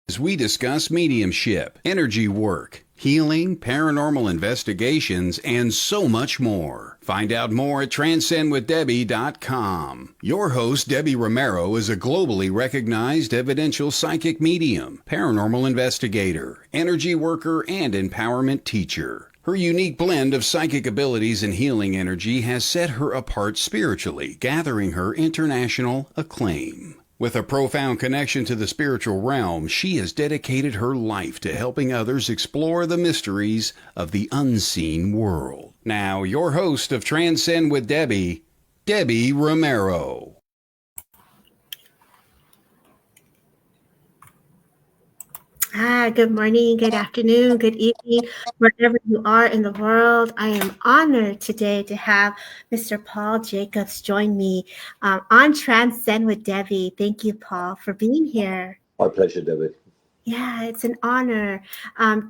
As we discuss mediumship, energy work, healing, paranormal investigations, and so much more. Find out more at transcendwithdebbie.com. Your host, Debbie Romero, is a globally recognized evidential psychic medium, paranormal investigator, energy worker, and empowerment teacher. Her unique blend of psychic abilities and healing energy has set her apart spiritually, gathering her international acclaim. With a profound connection to the spiritual realm, she has dedicated her life to helping others explore the mysteries of the unseen world. Now, your host of Transcend with Debbie, Debbie Romero. Good morning, good afternoon, good evening, wherever you are in the world. I am honored today to have Mr. Paul Jacobs join me on Transcend with Debbie. Thank you, Paul, for being here. My pleasure, Debbie. Yeah, it's an honor.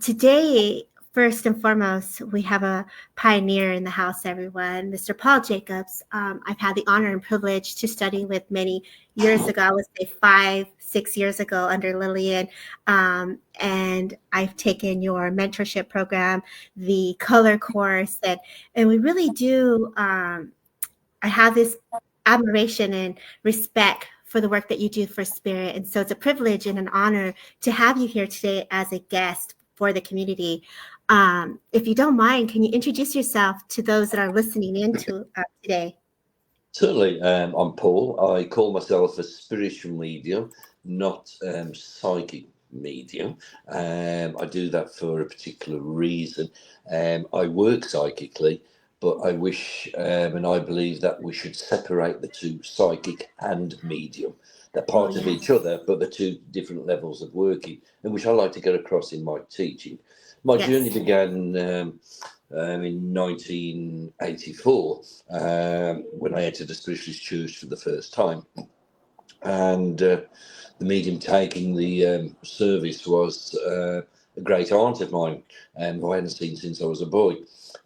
Today, first and foremost, we have a pioneer in the house, everyone, Mr. Paul Jacobs. I've had the honor and privilege to study with many years ago, I would say 5-6 years ago under Lillian. And I've taken your mentorship program, the color course, and we really do, I have this admiration and respect for the work that you do for Spirit. And so it's a privilege and an honor to have you here today as a guest for the community. If you don't mind, can you introduce yourself to those that are listening in today? Certainly, I'm Paul. I call myself a spiritual medium, not psychic medium. I do that for a particular reason. I work psychically, but I wish and I believe that we should separate the two, psychic and medium. They're part of each other, but they're two different levels of working, and which I like to get across in my teaching. My journey began in 1984 when I entered a spiritualist church for the first time. And the medium taking the service was a great aunt of mine who I hadn't seen since I was a boy.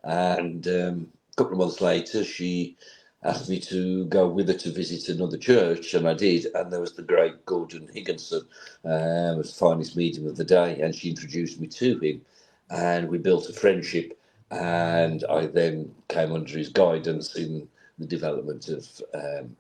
And a couple of months later, she asked me to go with her to visit another church, and I did. And there was the great Gordon Higginson, was the finest medium of the day, and she introduced me to him, and we built a friendship. And I then came under his guidance in the development of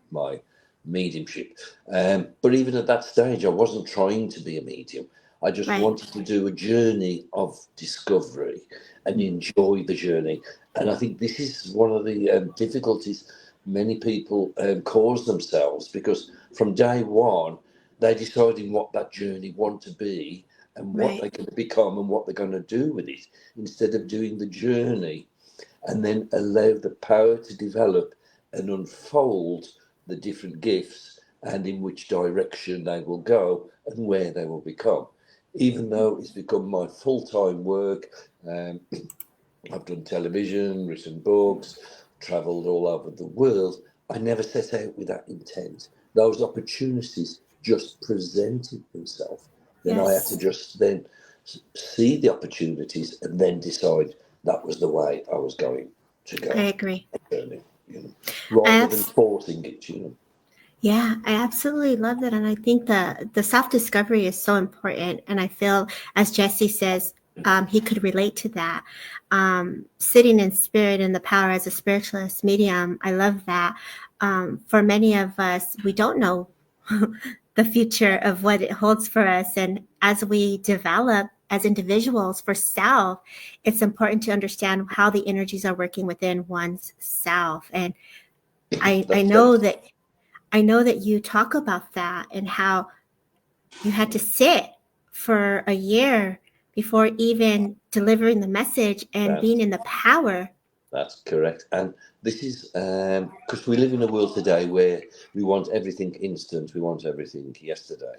my mediumship. But even at that stage, I wasn't trying to be a medium. I just wanted to do a journey of discovery and enjoy the journey. And I think this is one of the difficulties many people cause themselves, because from day one, they're deciding what that journey want to be and what they're going to become and what they're going to do with it, instead of doing the journey and then allow the power to develop and unfold the different gifts and in which direction they will go and where they will become. Even though it's become my full-time work, I've done television, written books, travelled all over the world, I never set out with that intent. Those opportunities just presented themselves. Then I had to just then see the opportunities and then decide that was the way I was going to go. I agree. Journey, rather than forcing it, Yeah, I absolutely love that. And I think the self-discovery is so important. And I feel, as Jesse says, he could relate to that. Sitting in spirit and the power as a spiritualist medium, I love that. For many of us, we don't know the future of what it holds for us. And as we develop as individuals for self, it's important to understand how the energies are working within one's self. And I know that you talk about that and how you had to sit for a year before even delivering the message and being in the power. That's correct. And this is because we live in a world today where we want everything instant, we want everything yesterday.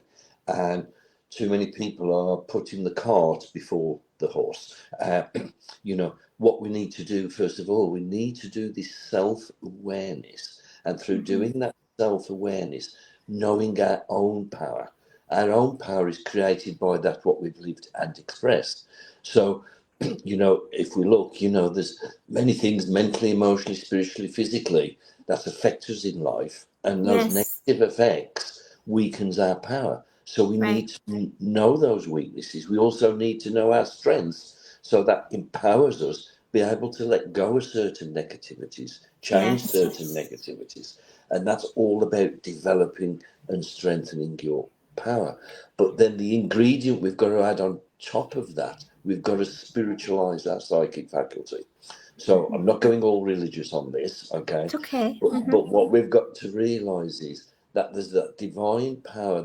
And too many people are putting the cart before the horse. What we need to do, first of all, we need to do this self-awareness. And through doing that self-awareness, knowing our own power is created by that what we've lived and expressed. So, if we look, there's many things mentally, emotionally, spiritually, physically that affect us in life. And those negative effects weakens our power. So we Right. need to know those weaknesses. We also need to know our strengths, so that empowers us be able to let go of certain negativities, change Yes. certain negativities. And that's all about developing and strengthening your power. But then the ingredient we've got to add on top of that, we've got to spiritualize our psychic faculty. So Mhm. I'm not going all religious on this, okay? It's okay. But what we've got to realize is that there's that divine power,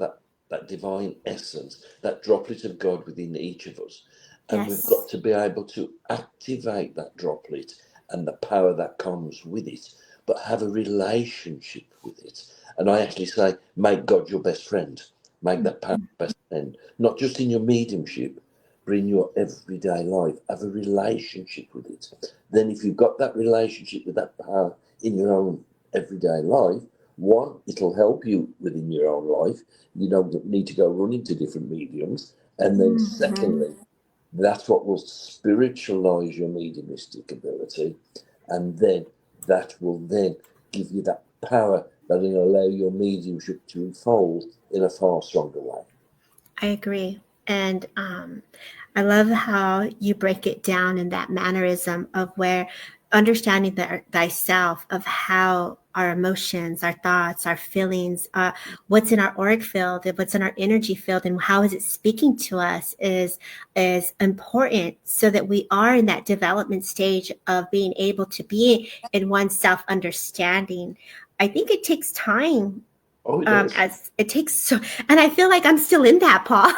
that divine essence, that droplet of God within each of us. And we've got Yes. to be able to activate that droplet and the power that comes with it, but have a relationship with it. And I actually say, make God your best friend. Make that power your best friend, not just in your mediumship, but in your everyday life. Have a relationship with it. Then, if you've got that relationship with that power in your own everyday life, one, it'll help you within your own life. You don't need to go running to different mediums. And then, Mhm. secondly, that's what will spiritualize your mediumistic ability. And then that will then give you that power that will allow your mediumship to unfold in a far stronger way. I agree. And I love how you break it down in that mannerism of where understanding thyself, of how our emotions, our thoughts, our feelings, what's in our auric field, and what's in our energy field, and how is it speaking to us is important, so that we are in that development stage of being able to be in oneself understanding. I think it takes time, Oh, it does. as it takes so, and I feel like I'm still in that, Paul.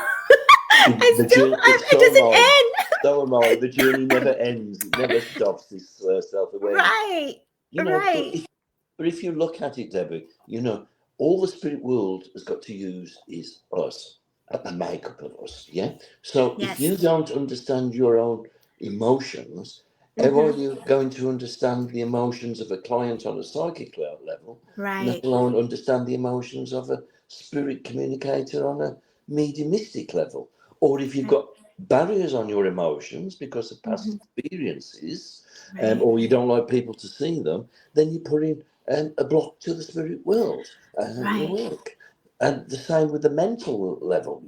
The journey, It so am doesn't I. end. So am I. The journey never ends. It never stops. This self-awareness. Right. You know, Right. but if you look at it, Debbie, all the spirit world has got to use is us, at the makeup of us. Yeah. So if Yes. you don't understand your own emotions, how are Mm-hmm. you going to understand the emotions of a client on a psychic level, let Right. alone understand the emotions of a spirit communicator on a mediumistic level? Or if you've Right. got barriers on your emotions because of past Mm-hmm. experiences, Right. or you don't like people to see them, then you put in a block to the spirit world your Right. work. And the same with the mental level.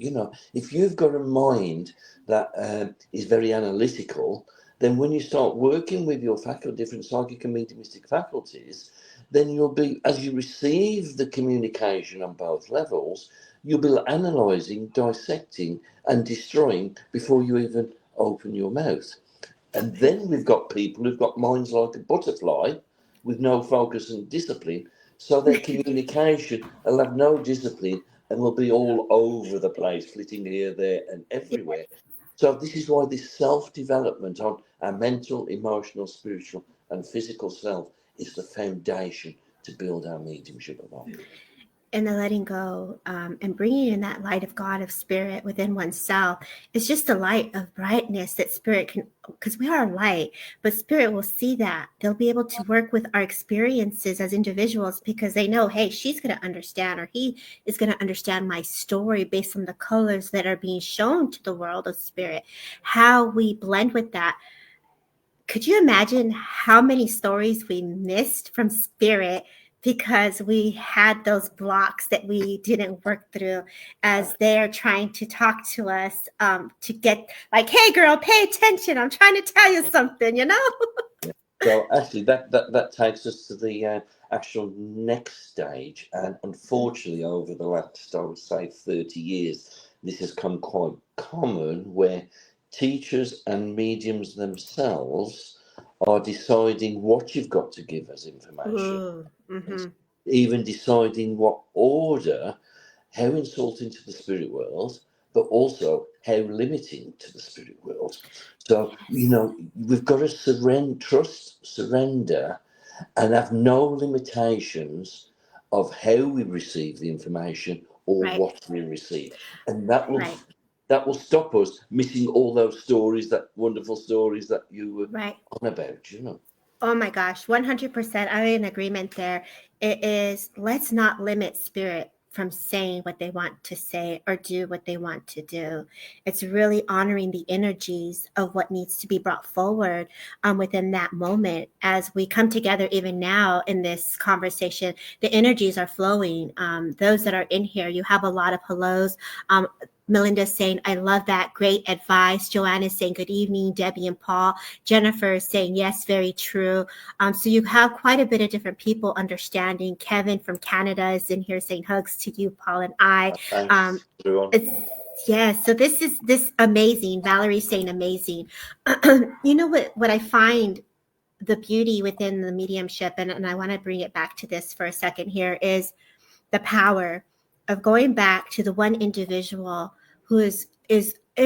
If you've got a mind that is very analytical, then when you start working with your different psychic and mediumistic faculties, then you'll be, as you receive the communication on both levels, you'll be analysing, dissecting, and destroying before you even open your mouth. And Okay. then we've got people who've got minds like a butterfly with no focus and discipline. So their communication will have no discipline and will be all over the place, flitting here, there, and everywhere. So this is why this self-development on our mental, emotional, spiritual, and physical self is the foundation to build our mediumship upon. And the letting go, and bringing in that light of God, of spirit within oneself, is just a light of brightness that spirit can, because we are light, but spirit will see that. They'll be able to work with our experiences as individuals, because they know, hey, she's going to understand, or he is going to understand my story based on the colors that are being shown to the world of spirit. How we blend with that. Could you imagine how many stories we missed from spirit because we had those blocks that we didn't work through, as they're trying to talk to us, to get like, hey girl, pay attention, I'm trying to tell you something. So actually, that takes us to the actual next stage, and unfortunately, over the last, I would say, 30 years, this has come quite common, where teachers and mediums themselves are deciding what you've got to give as information, Ooh, and mm-hmm. even deciding what order, how insulting to the spirit world, but also how limiting to the spirit world. So, we've got to surrender, and have no limitations of how we receive the information or Right, what we receive. And that will right, stop us missing all those stories, that wonderful stories that you were right. on about. Oh my gosh, 100%. I'm in agreement there. It is, let's not limit spirit. from saying what they want to say or do what they want to do. It's really honoring the energies of what needs to be brought forward within that moment. As we come together, even now in this conversation, the energies are flowing. Those that are in here, you have a lot of hellos. Melinda's saying, I love that. Great advice. Joanna's saying, good evening. Debbie and Paul. Jennifer is saying, yes, very true. So you have quite a bit of different people understanding. Kevin from Canada is in here saying, hugs to you, Paul and I. Thanks, everyone. So this is amazing. Valerie's saying amazing. You know what I find the beauty within the mediumship, and I want to bring it back to this for a second here, is the power of going back to the one individual who is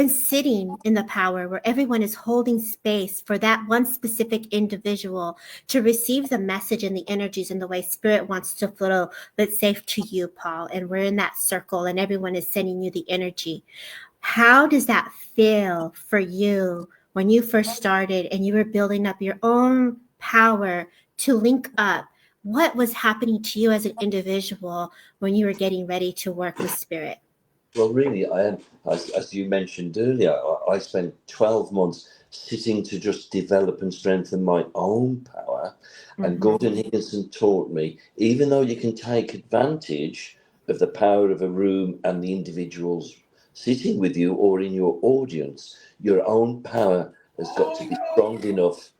sitting in the power, where everyone is holding space for that one specific individual to receive the message and the energies and the way spirit wants to flow. Let's say to you, Paul, and we're in that circle and everyone is sending you the energy. How does that feel for you when you first started and you were building up your own power to link up? What was happening to you as an individual when you were getting ready to work with spirit? Well, really, as you mentioned earlier, I spent 12 months sitting to just develop and strengthen my own power. And Gordon Higginson taught me, even though you can take advantage of the power of a room and the individuals sitting with you or in your audience, your own power has got to be strong enough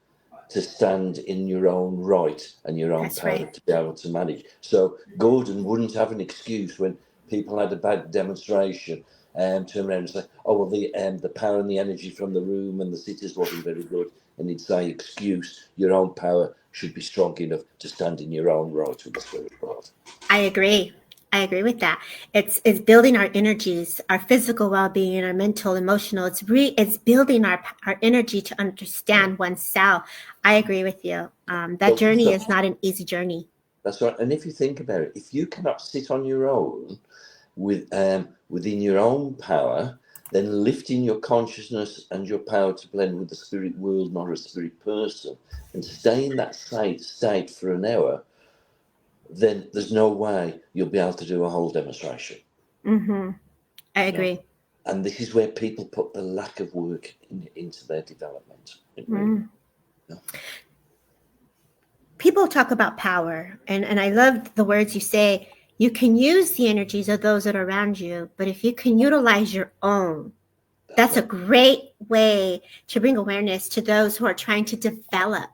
to stand in your own right and your own That's power right. to be able to manage. So Gordon wouldn't have an excuse when people had a bad demonstration and turn around and say, oh, well, the power and the energy from the room and the sitters wasn't very good. And he'd say, excuse, your own power should be strong enough to stand in your own right with the spirit world. I agree with that. It's building our energies, our physical well-being, our mental, emotional. It's building our energy to understand oneself. I agree with you. That journey is not an easy journey. That's right. And if you think about it, if you cannot sit on your own within your own power, then lifting your consciousness and your power to blend with the spirit world, not a spirit person, and stay in that state for an hour, then there's no way you'll be able to do a whole demonstration. I agree. You know? And this is where people put the lack of work into their development. Really, People talk about power, and I love the words you say. You can use the energies of those that are around you, but if you can utilize your own, that's right. A great way to bring awareness to those who are trying to develop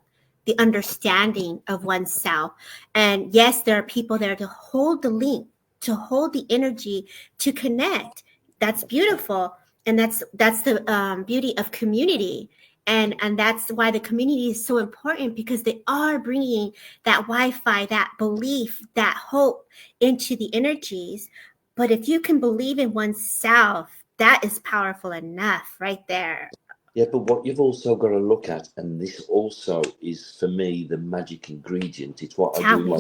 the understanding of oneself. And yes, there are people there to hold the link, to hold the energy, to connect. That's beautiful. And that's the beauty of community. And that's why the community is so important, because they are bringing that Wi-Fi, that belief, that hope into the energies. But if you can believe in oneself, that is powerful enough right there. Yeah, but what you've also got to look at, and this also is for me the magic ingredient. It's what I do.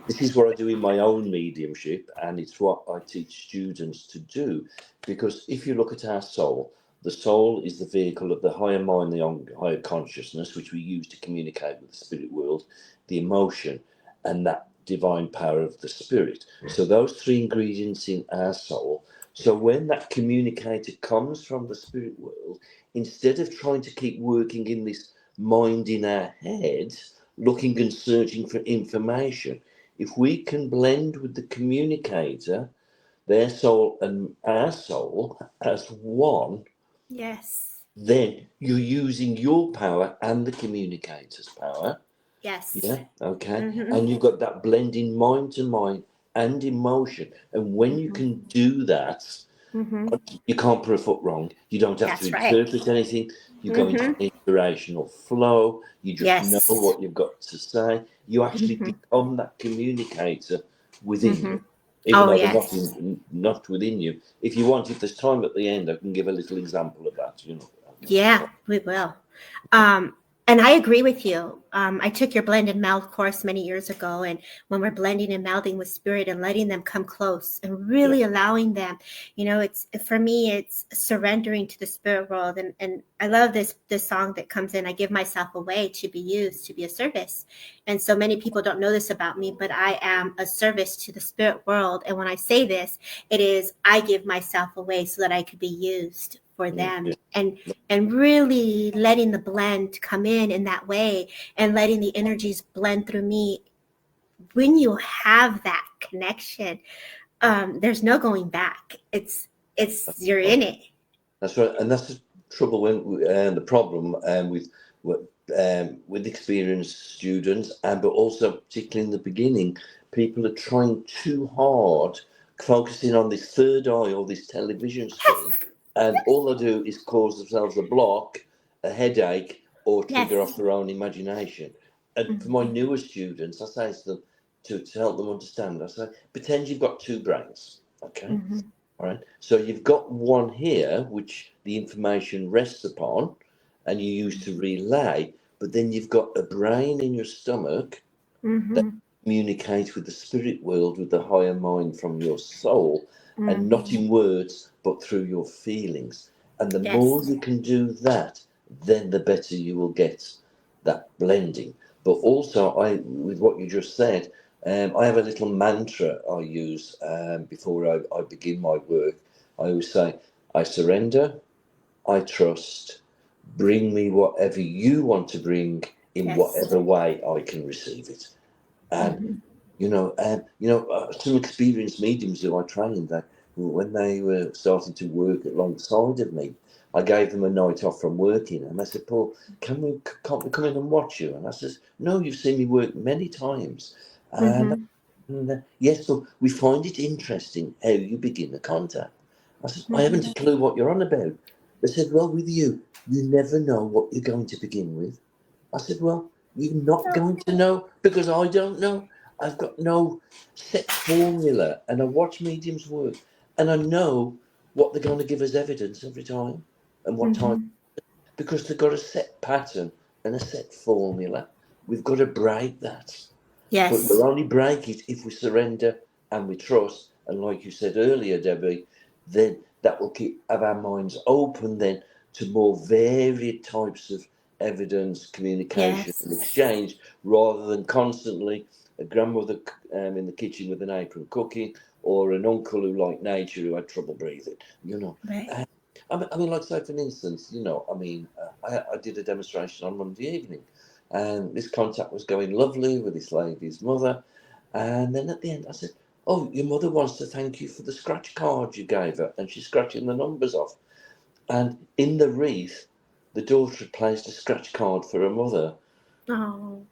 This is what I do in my own mediumship, and it's what I teach students to do. Because if you look at our soul, the soul is the vehicle of the higher mind, the higher consciousness, which we use to communicate with the spirit world, the emotion, and that divine power of the spirit. So those three ingredients in our soul. So when that communicator comes from the spirit world, instead of trying to keep working in this mind in our head, looking and searching for information, if we can blend with the communicator, their soul and our soul as one, yes, then you're using your power and the communicator's power. Yes. Yeah. Okay. And you've got that blending mind to mind and emotion. And when you can do that, you can't put a foot wrong. You don't have to interpret anything. You go into inspirational flow. You just know what you've got to say. You actually become that communicator within you. Even though they're not within you. If you want, if there's time at the end, I can give a little example of that. Yeah, we will. And I agree with you. I took your blend and meld course many years ago. And when we're blending and melding with spirit and letting them come close and Yeah. really allowing them, it's for me, it's surrendering to the spirit world. And I love this song that comes in. I give myself away to be used, to be a service. And so many people don't know this about me, but I am a service to the spirit world. And when I say this, it is I give myself away so that I could be used for them. Yeah. And really letting the blend come in that way and letting the energies blend through me. When you have that connection, there's no going back. It's you're in it. That's right, and that's the trouble and the problem with experienced students, and but also particularly in the beginning, people are trying too hard, focusing on this third eye or this television screen, and all they do is cause themselves a block, a headache, or Yes. trigger off their own imagination. And for my newer students, I say to them to help them understand, I say, pretend you've got two brains, okay? Mm-hmm. All right. So you've got one here, which the information rests upon, and you use to relay. But then you've got a brain in your stomach that Mm-hmm. communicates with the spirit world, with the higher mind from your soul, and Mm-hmm. not in words, but through your feelings. And the more Yes. you can do that, then the better you will get that blending. But also, with what you just said, I have a little mantra I use before I begin my work. I always say, I surrender, I trust, bring me whatever you want to bring in Yes. whatever way I can receive it. And Mm-hmm. some experienced mediums who I trained, that when they were starting to work alongside of me, I gave them a night off from working, and they said, "Paul, can't we come in and watch you?" And I says, "No, you've seen me work many times, and, Mm-hmm. yes, but we find it interesting how you begin the contact." I said, "I Mm-hmm. haven't a clue what you're on about." They said, "Well, with you, you never know what you're going to begin with." I said, "Well, you're not going to know because I don't know. I've got no set formula, and I watch mediums work, and I know what they're going to give us evidence every time and what time, Mm-hmm. because they've got a set pattern and a set formula. We've got to break that, but Yes. we'll only break it if we surrender and we trust. And like you said earlier, Debbie, then that will keep have our minds open then to more varied types of evidence, communication, and Yes. exchange, rather than constantly a grandmother in the kitchen with an apron cooking, or an uncle who liked nature who had trouble breathing. You know, Right. uh, like say for instance, I did a demonstration on Monday evening, and this contact was going lovely with this lady's mother. And then at the end, I said, "Oh, your mother wants to thank you for the scratch card you gave her." And she's scratching the numbers off. And in the wreath, the daughter had placed a scratch card for her mother. Oh.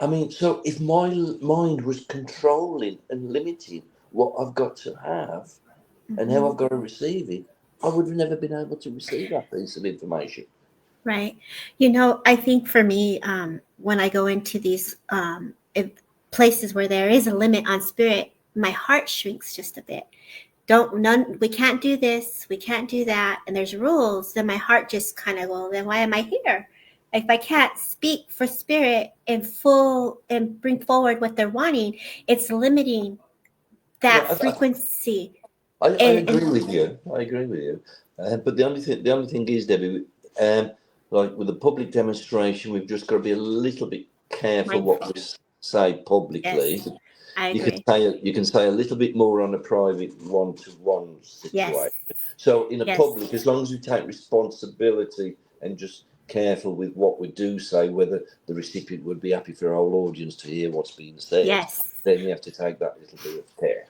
I mean, so if my mind was controlling and limiting what I've got to have and how Mm-hmm. I've got to receive it, I would have never been able to receive that piece of information. Right. I think for me, when I go into these places where there is a limit on spirit, my heart shrinks just a bit. We can't do this, we can't do that, and there's rules, then my heart just kind of, well, then why am I here? If I can't speak for spirit in full and bring forward what they're wanting, it's limiting Yeah, that frequency. I And, agree with you. I agree with you. But the only thing is, Debbie, like with the public demonstration, we've just got to be a little bit careful what mindful. we say publicly. Yes, I You can agree. say a little bit more on a private one-to-one Yes, situation. So in a yes, public, as long as we take responsibility and just careful with what we do say, whether the recipient would be happy for our whole audience to hear what's being said, yes. then we have to take that little bit of care.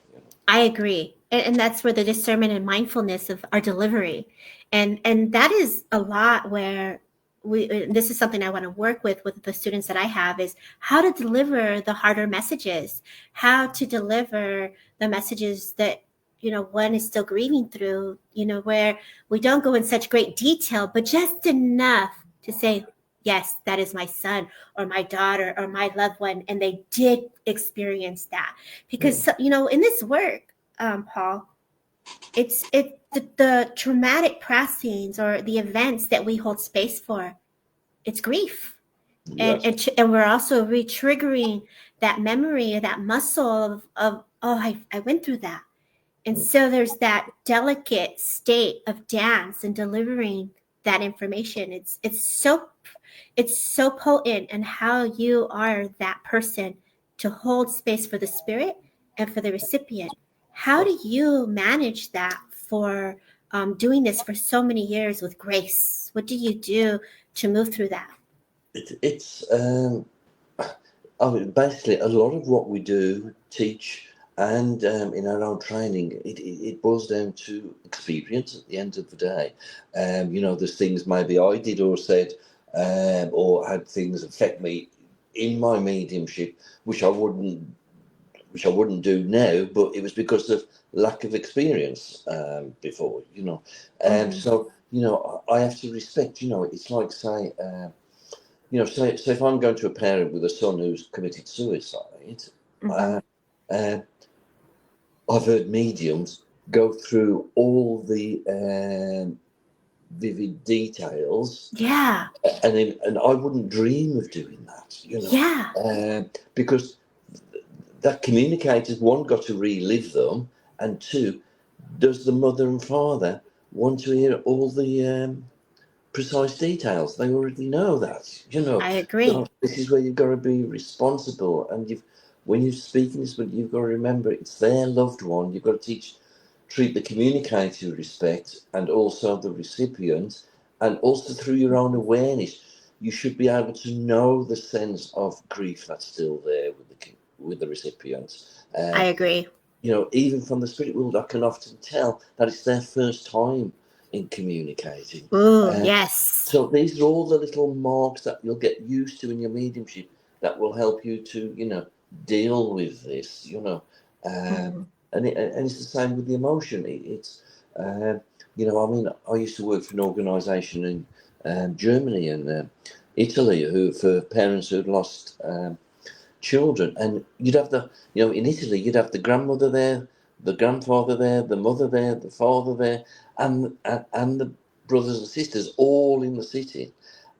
I agree. And that's where the discernment and mindfulness of our delivery. And that is a lot where this is something I want to work with the students that I have, is how to deliver the harder messages, how to deliver the messages that one is still grieving through, where we don't go in such great detail, but just enough to say, yes, that is my son or my daughter or my loved one, and they did experience that. Yeah. Because in this work, Paul, the traumatic pressings or the events that we hold space for, it's grief. Yes. And we're also re-triggering that memory, that muscle of oh, I went through that. And so there's that delicate state of dance and delivering that information. It's so potent, and how you are that person to hold space for the spirit and for the recipient. How do you manage that for doing this for so many years with grace? What do you do to move through that? It's I mean, basically a lot of what we do, teach, and in our own training, it boils down to experience at the end of the day. There's things maybe I did or said, or had things affect me in my mediumship, which I wouldn't do now, but it was because of lack of experience before, Mm-hmm. So, I have to respect, it's like, say, so if I'm going to a parent with a son who's committed suicide, Mm-hmm. uh, uh, I've heard mediums go through all the vivid details, Yeah. and I wouldn't dream of doing that, Yeah. because that communicator's one got to relive them, and two, does the mother and father want to hear all the precise details? They already know that, I So agree. this is where you've got to be responsible, and when you're speaking this, but you've got to remember it's their loved one. You've got to treat the communicator with respect, and also the recipient, and also through your own awareness. You should be able to know the sense of grief that's still there with the recipient. I agree. Even from the spirit world, I can often tell that it's their first time in communicating. Ooh, Uh, yes. so these are all the little marks that you'll get used to in your mediumship that will help you to, deal with this, Mm-hmm. and it's the same with the emotion. It's, I mean, I used to work for an organisation in Germany and Italy who for parents who'd lost children, and you'd have in Italy you'd have the grandmother there, the grandfather there, the mother there, the father there, and the brothers and sisters all in the city,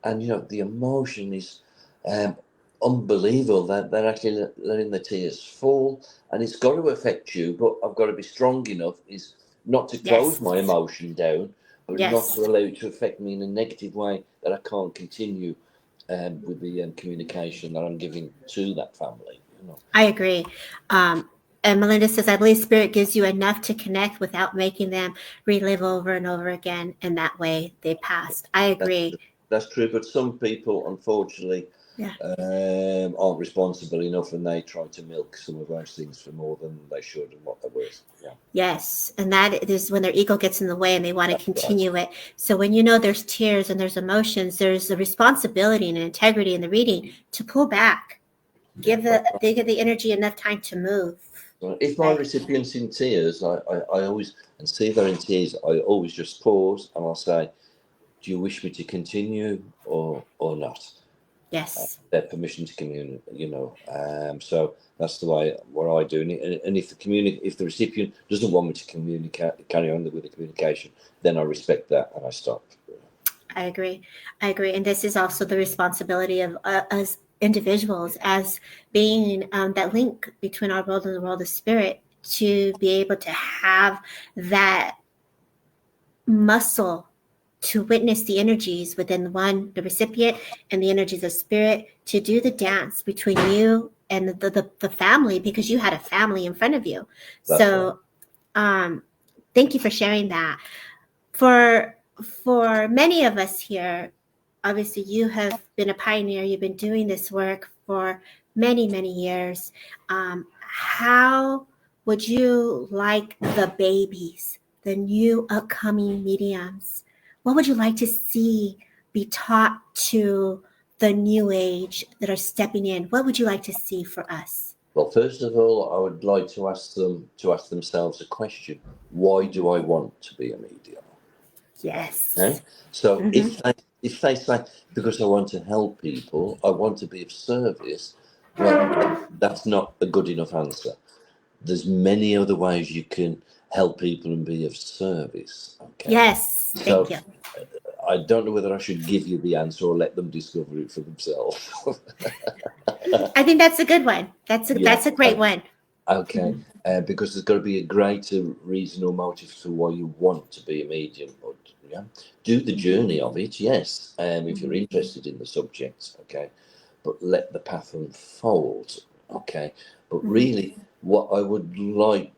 and the emotion is um, unbelievable. That they're actually letting the tears fall, and it's got to affect you. But I've got to be strong enough is not to close my Yes. emotion down, but not to Yes. allow it to affect me in a negative way that I can't continue with the communication that I'm giving to that family. I agree. And Melinda says, I believe spirit gives you enough to connect without making them relive over and over again. And that way they passed. I That's agree. that's true, but some people, unfortunately, Yeah. aren't responsible enough, and they try to milk some of those things for more than they should and what they're worth. Yeah, Yes. And that is when their ego gets in the way and they want to that's right. continue it. So when there's tears and there's emotions, there's a responsibility and an integrity in the reading to pull back. Yeah, that's right. They give the energy enough time to move. So if my Right. recipient's in tears, I always and see they're in tears, I always just pause and I'll say, "Do you wish me to continue or not?" Yes. Their permission to communicate, so that's the way what I do. And if the recipient doesn't want me to communicate, carry on with the communication, then I respect that and I stop. I agree. I agree. And this is also the responsibility of us individuals as being that link between our world and the world of spirit to be able to have that muscle to witness the energies within the recipient, and the energies of spirit to do the dance between you and the family, because you had a family in front of you. That's right. So thank you for sharing that. For many of us here, obviously you have been a pioneer. You've been doing this work for many years. How would you like the babies, the new upcoming mediums, what would you like to see be taught to the new age that are stepping in? What would you like to see for us? Well, first of all, I would like to ask them to ask themselves a question: why do I want to be a medium? Okay, Yes. so Mm-hmm. if they say because I want to help people, I want to be of service, well, that's not a good enough answer. There's many other ways you can help people and be of service. Okay, Yes. Thank so you. I don't know whether I should give you the answer or let them discover it for themselves. I think that's a good one. That's Yeah. a great one. Okay, because there's got to be a greater reason or motive to why you want to be a medium. But yeah, do the journey of it, yes, if you're interested in the subject, okay, but let the path unfold, okay. But really, what I would like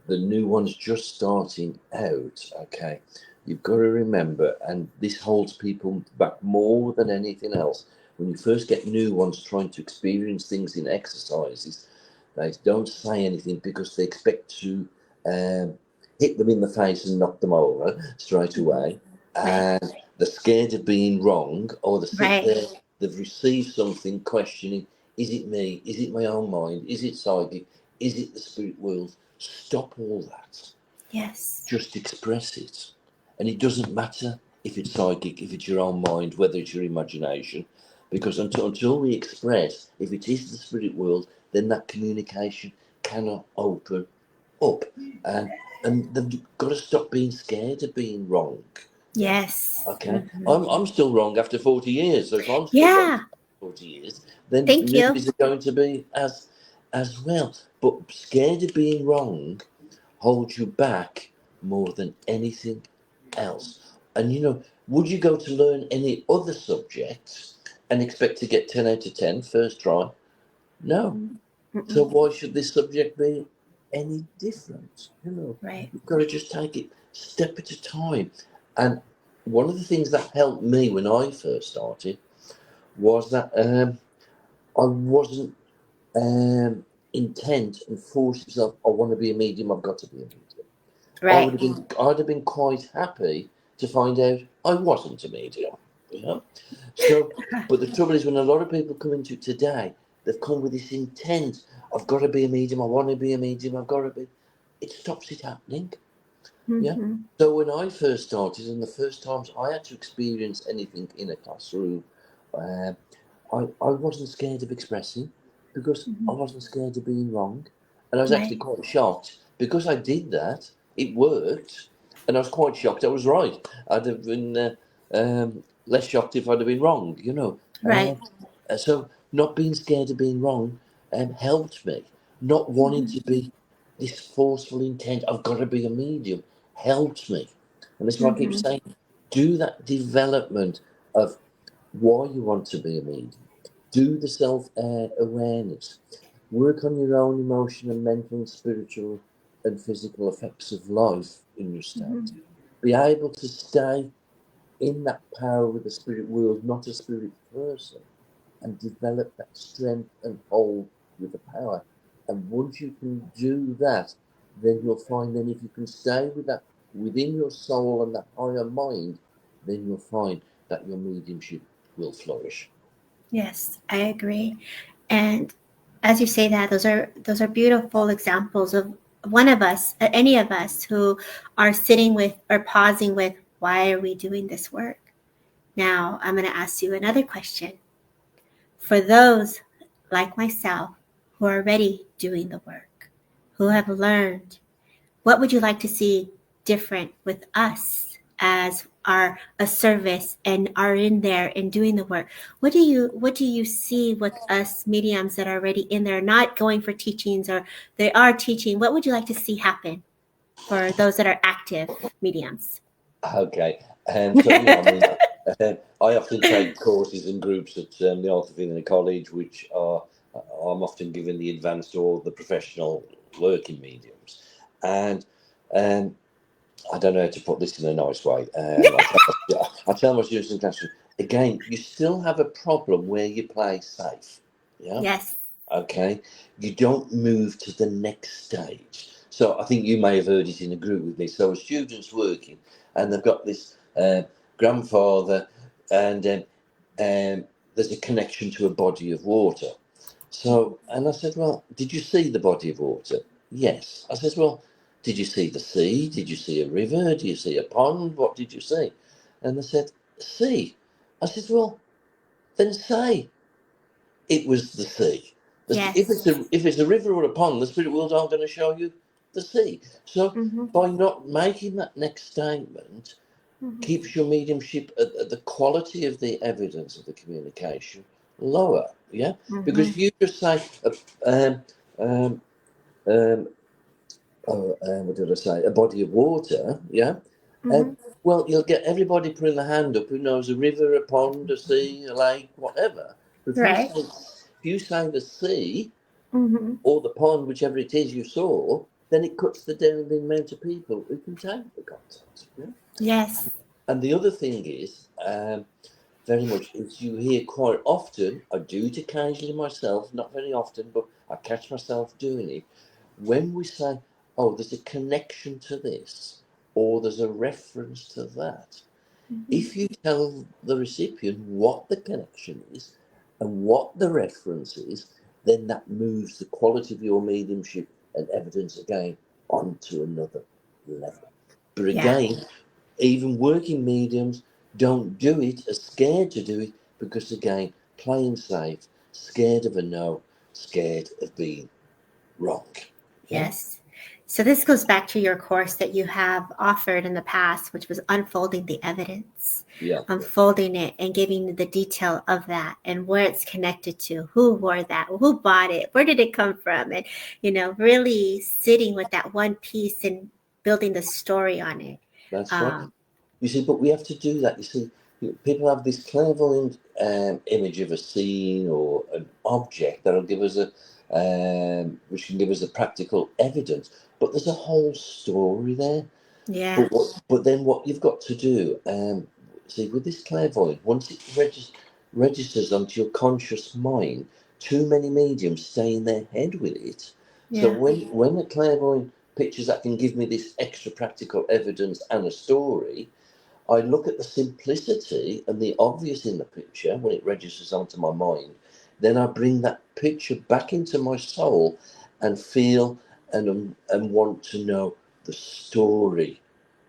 the new ones just starting out, okay, you've got to remember, and this holds people back more than anything else. When you first get new ones trying to experience things in exercises, they don't say anything because they expect to hit them in the face and knock them over straight away. Right. And they're scared of being wrong, or they sit Right. there, they've received something questioning, is it me? Is it my own mind? Is it psychic? Is it the spirit world? Stop all that. Yes. Just express it. And it doesn't matter if it's psychic, if it's your own mind, whether it's your imagination, because until we express, if it is the spirit world, then that communication cannot open up. And they've got to stop being scared of being wrong. Yes. Okay, I'm still wrong after 40 years. So if I'm still wrong Yeah. after 40 years, then Thank you. newbies are going to be as well. But scared of being wrong holds you back more than anything else. And would you go to learn any other subjects and expect to get 10 out of 10 first try? No. So Mm-mm. why should this subject be any different? Right. You've got to just take it step at a time. And one of the things that helped me when I first started was that I wasn't intent and forced myself, I want to be a medium, I've got to be a medium. Right. I'd have been quite happy to find out I wasn't a medium. Yeah. So, but the trouble is, when a lot of people come into it today, they've come with this intent. I've got to be a medium. I want to be a medium. I've got to be. It stops it happening. Yeah. Mm-hmm. So when I first started, and the first times I had to experience anything in a classroom, uh, I wasn't scared of expressing because I wasn't scared of being wrong, and I was Right. actually quite shocked because I did that. It worked, and I was quite shocked I was right. I'd have been less shocked if I'd have been wrong. Right. So not being scared of being wrong helped me. Not wanting to be this forceful intent. I've got to be a medium helped me, and that's why I keep Mm-hmm. saying, do that development of why you want to be a medium. Do the self awareness. Work on your own emotional, mental, and spiritual and physical effects of life in your state. Be able to stay in that power with the spirit world, not a spirit person, and develop that strength and hold with the power. And once you can do that, then you'll find then if you can stay with that within your soul and that higher mind, then you'll find that your mediumship will flourish. Yes, I agree. And as you say that, those are beautiful examples of one of us, any of us who are sitting with or pausing with, why are we doing this work? Now, I'm going to ask you another question. For those like myself who are already doing the work, who have learned, what would you like to see different with us as our a service and are in there and doing the work? What do you see with us mediums that are already in there, not going for teachings or they are teaching? What would you like to see happen for those that are active mediums? Okay. So, yeah, I mean, I often take courses and groups at the Art of Healing College, which are I'm often given the advanced or the professional working mediums. And I don't know how to put this in a nice way. I tell my students in classroom, again, you still have a problem where you play safe. Yeah. Yes. Okay. You don't move to the next stage. So I think you may have heard it in a group with me. So a student's working and they've got this grandfather and there's a connection to a body of water. So, and I said, well, did you see the body of water? Yes. I said, well, did you see the sea? Did you see a river? Do you see a pond? What did you see? And they said, sea. I said, well, then say it was the sea. Yes. If it's a river or a pond, the spirit world aren't going to show you the sea. So Mm-hmm. by not making that next statement, keeps your mediumship at the quality of the evidence of the communication lower. Yeah, because if you just say, um, um, um, what did I say? A body of water. Yeah. Well, you'll get everybody putting their hand up who knows a river, a pond, a sea, a lake, whatever. But Right. if you say the sea Mm-hmm. or the pond, whichever it is you saw, then it cuts down the amount of people who can take the content. Yeah? Yes. And the other thing is, very much, is you hear quite often, I do it occasionally myself, not very often, but I catch myself doing it, when we say, oh, there's a connection to this, or there's a reference to that. If you tell the recipient what the connection is and what the reference is, then that moves the quality of your mediumship and evidence again onto another level. But Yeah. again, even working mediums don't do it, are scared to do it because, again, playing safe, scared of a no, scared of being wrong. Yeah? Yes. So this goes back to your course that you have offered in the past, which was unfolding the evidence, Yeah. unfolding it and giving the detail of that and where it's connected to, who wore that, who bought it, where did it come from? And, really sitting with that one piece and building the story on it. That's right. You see, but we have to do that. You see, people have this clairvoyant image of a scene or an object that'll give us which can give us a practical evidence. But there's a whole story there. Yeah. But then what you've got to do, see, with this clairvoyant, once it registers onto your conscious mind, too many mediums stay in their head with it. So Yeah. when a clairvoyant pictures that can give me this extra practical evidence and a story, I look at the simplicity and the obvious in the picture when it registers onto my mind. Then I bring that picture back into my soul and feel and want to know the story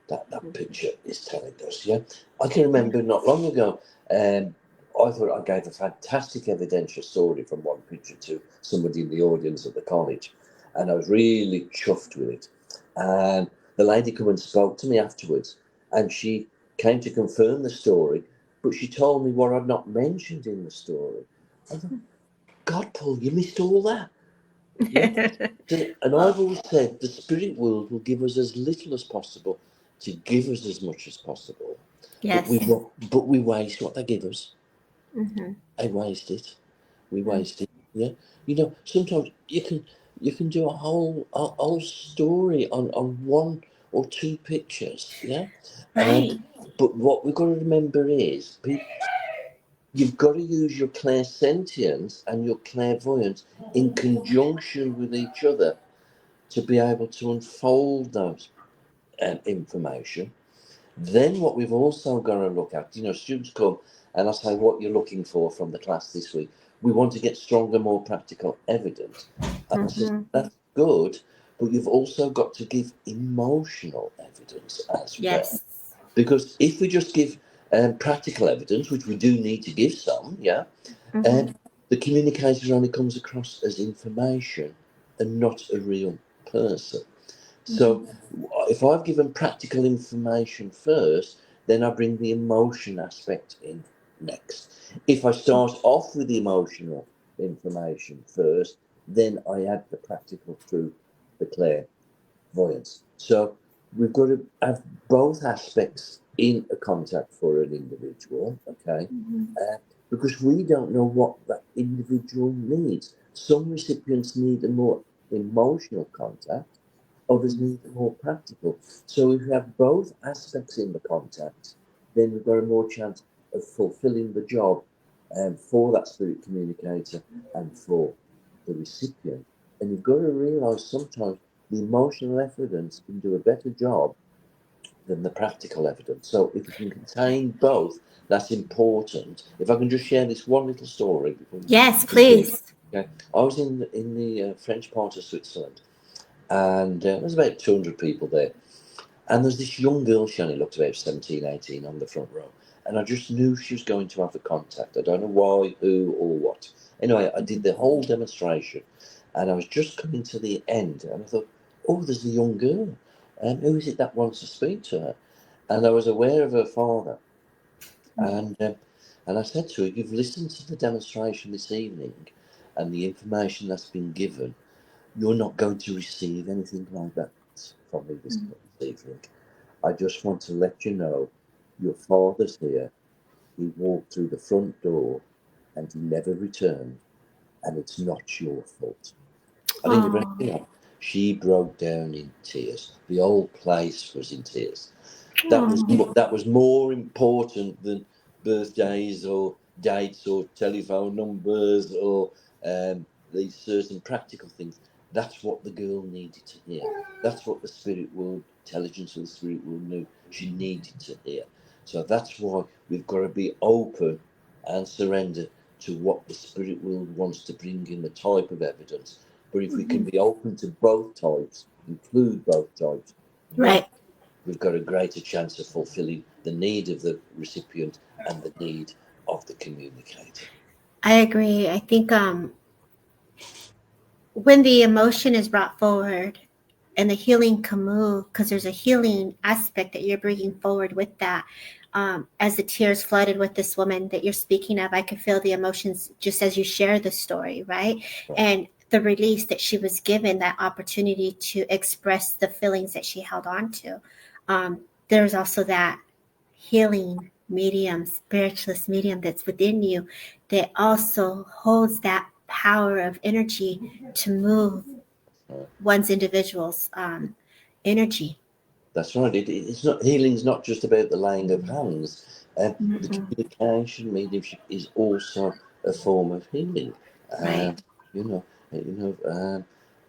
that picture is telling us. Yeah, I can remember not long ago. I thought I gave a fantastic evidential story from one picture to somebody in the audience at the college, and I was really chuffed with it. And the lady came and spoke to me afterwards, and she came to confirm the story, but she told me what I'd not mentioned in the story. I thought, God, Paul, you missed all that. Yeah. And I've always said the spirit world will give us as little as possible to give us as much as possible. But Yes. we waste what they give us. Mm-hmm. I waste it. We waste it. Yeah. Sometimes you can do a whole story on one or two pictures. Yeah. Right. But what we've got to remember is you've got to use your clairsentience and your clairvoyance in conjunction with each other to be able to unfold those information. Then what we've also got to look at, students come and I say, what you're looking for from the class this week. We want to get stronger, more practical evidence. And I said, that's good, but you've also got to give emotional evidence as well. Yes. Because if we just give practical evidence, which we do need to give some, yeah, the communicator only comes across as information and not a real person. So if I've given practical information first, then I bring the emotion aspect in next. If I start off with the emotional information first, then I add the practical through the clairvoyance. So we've got to have both aspects in a contact for an individual, okay? Because we don't know what that individual needs. Some recipients need a more emotional contact, others need a more practical. So if we have both aspects in the contact, then we've got a more chance of fulfilling the job for that spirit communicator and for the recipient. And you've got to realise sometimes the emotional evidence can do a better job than the practical evidence. So if we can contain both, that's important. If I can just share this one little story. Yes, please. Okay. I was in the French part of Switzerland, and there's about 200 people there. And there's this young girl, she only looked about 17, 18 on the front row. And I just knew she was going to have a contact. I don't know why, who, or what. Anyway, I did the whole demonstration, and I was just coming to the end, and I thought, oh, there's a young girl. Who is it that wants to speak to her? and I was aware of her father. And I said to her, "You've listened to the demonstration this evening and the information that's been given. You're not going to receive anything like that from me this evening. I just want to let you know your father's here. He walked through the front door and he never returned, and it's not your fault." I think Oh, she broke down in tears. The whole place was in tears. oh, That was more important than birthdays or dates or telephone numbers or these certain practical things. That's what the girl needed to hear. That's what the spirit world, intelligence of the spirit world knew she needed to hear. So that's why we've got to be open and surrender to what the spirit world wants to bring in, the type of evidence. But if we can mhm. be open to both types, include both types, then Right. we've got a greater chance of fulfilling the need of the recipient and the need of the communicator. I agree. I think when the emotion is brought forward and the healing can move, because there's a healing aspect that you're bringing forward with that. As the tears flooded with this woman that you're speaking of, I could feel the emotions just as you share the story, right? Right. And the release that she was given, that opportunity to express the feelings that she held on to. There's also that healing medium, spiritualist medium that's within you that also holds that power of energy to move Right. one's individual's energy. That's right. It's not healing's not just about the laying of hands. The Mm-mm. communication mediumship is also a form of healing. Right. You know,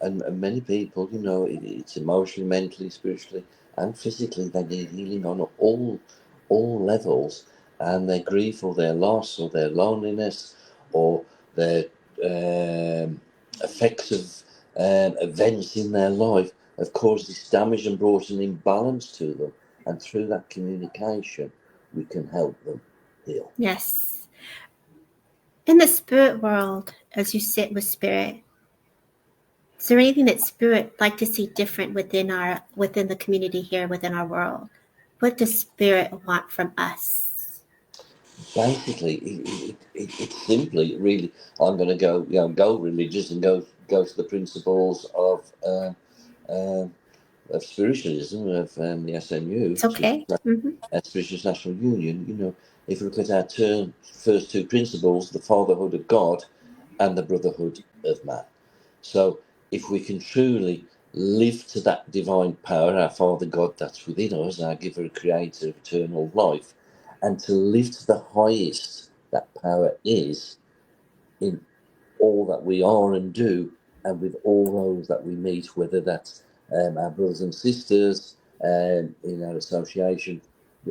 and many people, it's emotionally, mentally, spiritually, and physically. They need healing on all levels, and their grief or their loss or their loneliness or their effects of events in their life have caused this damage and brought an imbalance to them. And through that communication, we can help them heal. Yes. In the spirit world, as you sit with spirit, is there anything that spirit like to see different within the community here within our world? What does spirit want from us? Basically, it's simply really, I'm going to go religious and go to the principles uh, of spiritualism of the SNU, It's okay. Mm-hmm. Spiritualist National Union. If we look at our first two principles, the fatherhood of God and the brotherhood of man. So if we can truly live to that divine power, our Father God that's within us, our giver, creator of eternal life, and to live to the highest that power is in all that we are and do, and with all those that we meet, whether that's our brothers and sisters in our association,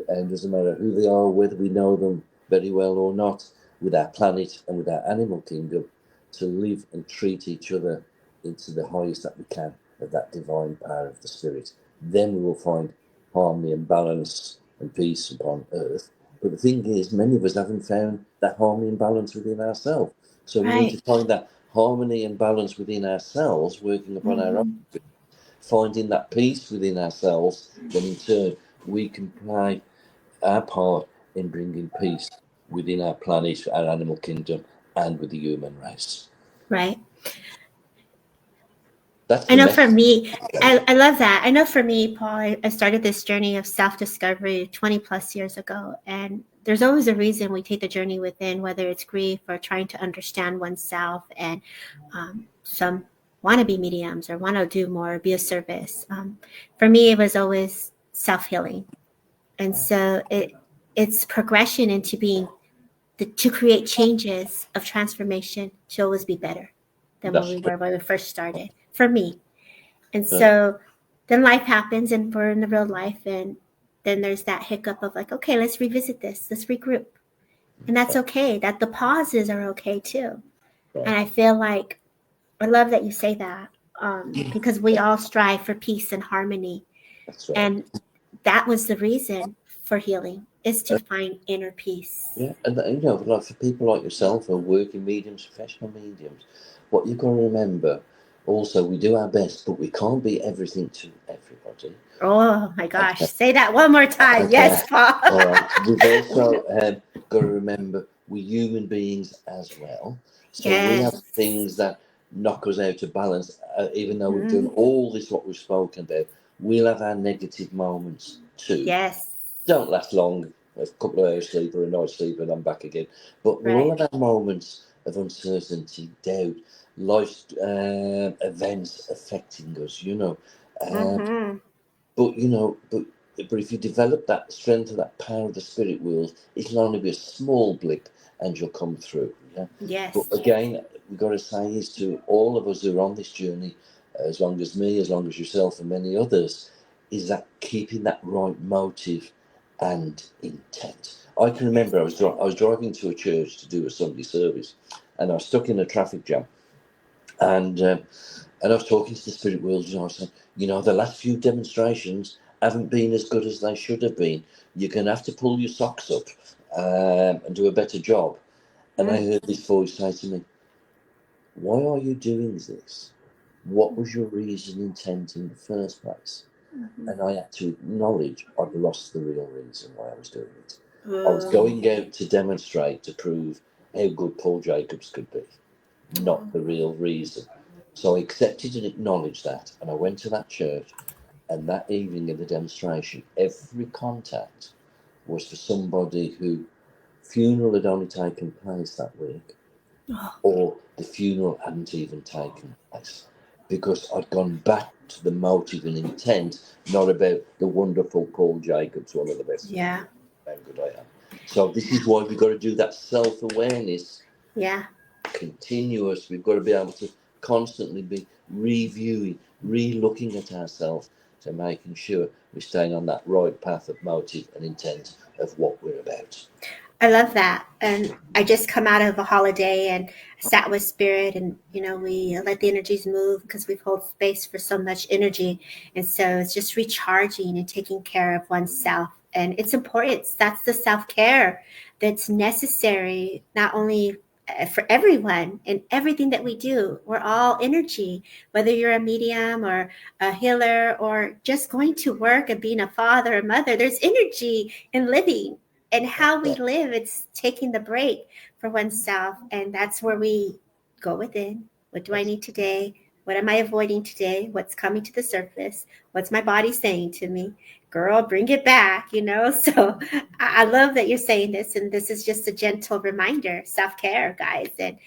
and doesn't matter who they are, whether we know them very well or not, with our planet and with our animal kingdom, to live and treat each other into the highest that we can of that divine power of the spirit. Then we will find harmony and balance and peace upon earth. But the thing is, many of us haven't found that harmony and balance within ourselves. So we need Right. to find that harmony and balance within ourselves, working upon our own, Mm-hmm. finding that peace within ourselves. Then in turn, we can play our part in bringing peace within our planet, our animal kingdom, and with the human race. Right. That's I the know for message. me, I love that. I know for me, Paul, I started this journey of self discovery 20 plus years ago. And there's always a reason we take the journey within, whether it's grief or trying to understand oneself. And some want to be mediums or want to do more, be of service. For me, it was always self healing. And so it's progression into being to create changes of transformation to always be better than where That's we were when we first started. For me, and right. so then life happens and we're in the real life and then there's that hiccup of like, okay, let's revisit this, let's regroup. And that's okay. That the pauses are okay too. And Right. I feel like I love that you say that because we all strive for peace and harmony. That's right. And that was the reason for healing is to find inner peace. Yeah, and like for people like yourself who are working mediums, professional mediums, what you've got to remember, Also, we do our best, but we can't be everything to everybody. Oh my Okay. gosh. Say that one more time. Okay. Yes, Paul. All right. We've also got to remember we're human beings as well. So we have Yes. things that knock us out of balance. Even though we've done Mhm. all this, what we've spoken about, we'll have our negative moments too. Yes. Don't last long. A couple of hours sleep or a night's sleep, and I'm back again. But we'll all Right. have our moments of uncertainty, doubt, life events affecting us. Mm-hmm. But but if you develop that strength of that power of the spirit world, it'll only be a small blip, and you'll come through. Yeah. But Yes. again, we've got to say is to all of us who are on this journey, as long as me, as long as yourself, and many others, is that keeping that right motive and intent. I can remember I was driving to a church to do a Sunday service, and I was stuck in a traffic jam, and and I was talking to the spirit world, and I was saying, the last few demonstrations haven't been as good as they should have been. You're going to have to pull your socks up and do a better job. And I Mm-hmm. heard this voice say to me, "Why are you doing this? What was your reason, intent in the first place?" And I had to acknowledge I'd lost the real reason why I was doing it. I was Oh. going out to demonstrate, to prove how good Paul Jacobs could be, not the real reason. So I accepted and acknowledged that, and I went to that church. And that evening of the demonstration, every contact was for somebody who funeral had only taken place that week, Oh. or the funeral hadn't even taken place, because I'd gone back to the motive and intent, not about the wonderful Paul Jacobs, one of the best, Yeah. how good I am. So this is why we've got to do that self-awareness Yeah. continuous. We've got to be able to constantly be reviewing, re-looking at ourselves, to making sure we're staying on that right path of motive and intent of what we're about. I love that. And I just come out of a holiday and sat with spirit, and we let the energies move because we've held space for so much energy. And so it's just recharging and taking care of oneself. And it's important. That's the self-care that's necessary, not only for everyone and everything that we do. We're all energy, whether you're a medium or a healer or just going to work and being a father or mother, there's energy in living. And how we live, it's taking the break for oneself. And that's where we go within. What do I need today? What am I avoiding today? What's coming to the surface? What's my body saying to me? Girl, bring it back. So I love that you're saying this. And this is just a gentle reminder, self-care, guys. And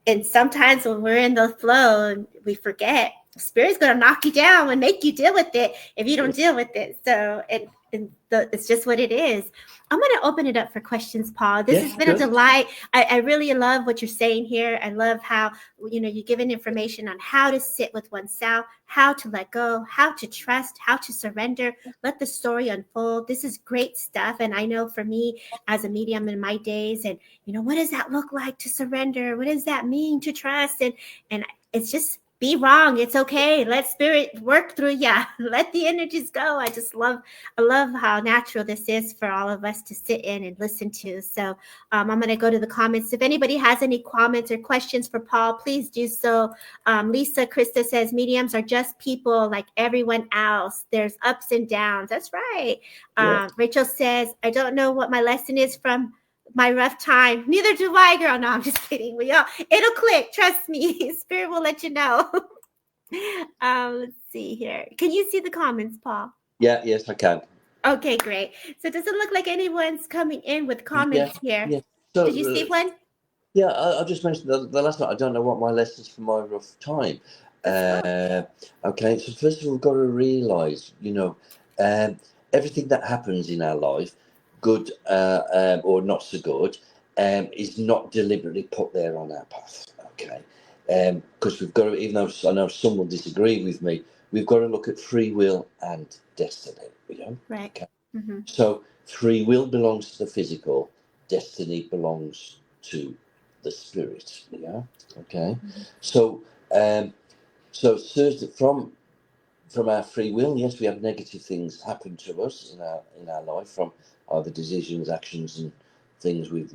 and sometimes when we're in the flow, we forget. Spirit's going to knock you down and make you deal with it if you don't deal with it. So it's just what it is. I'm going to open it up for questions, Paul. This has Yes, been a sure. delight. I really love what you're saying here. I love how you're giving information on how to sit with oneself, how to let go, how to trust, how to surrender, let the story unfold. This is great stuff. And I know for me as a medium in my days, and what does that look like to surrender? What does that mean to trust? And it's just be wrong. It's okay. Let spirit work through you. Let the energies go. I love how natural this is for all of us to sit in and listen to. So I'm going to go to the comments. If anybody has any comments or questions for Paul, please do so. Lisa Krista says mediums are just people like everyone else. There's ups and downs. That's right. Yeah. Rachel says, I don't know what my lesson is from my rough time. Neither do I, girl. No, I'm just kidding. It'll click. Trust me. Spirit will let you know. Let's see here. Can you see the comments, Paul? Yeah. Yes, I can. Okay, great. So it doesn't look like anyone's coming in with Yeah. comments here. Yeah. So Did you see one? yeah, I just mentioned the last night. I don't know what my lessons for my rough time. That's fine. Okay, so first of all, we've got to realise, um, everything that happens in our life, good or not so good, is not deliberately put there on our path. Okay, because we've got to, even though I know some will disagree with me, we've got to look at free will and destiny. Right. Okay. Mm-hmm. So free will belongs to the physical, destiny belongs to the spirit. Yeah. Okay. Mm-hmm. So from our free will, yes, we have negative things happen to us in our life from either decisions, actions, and things we've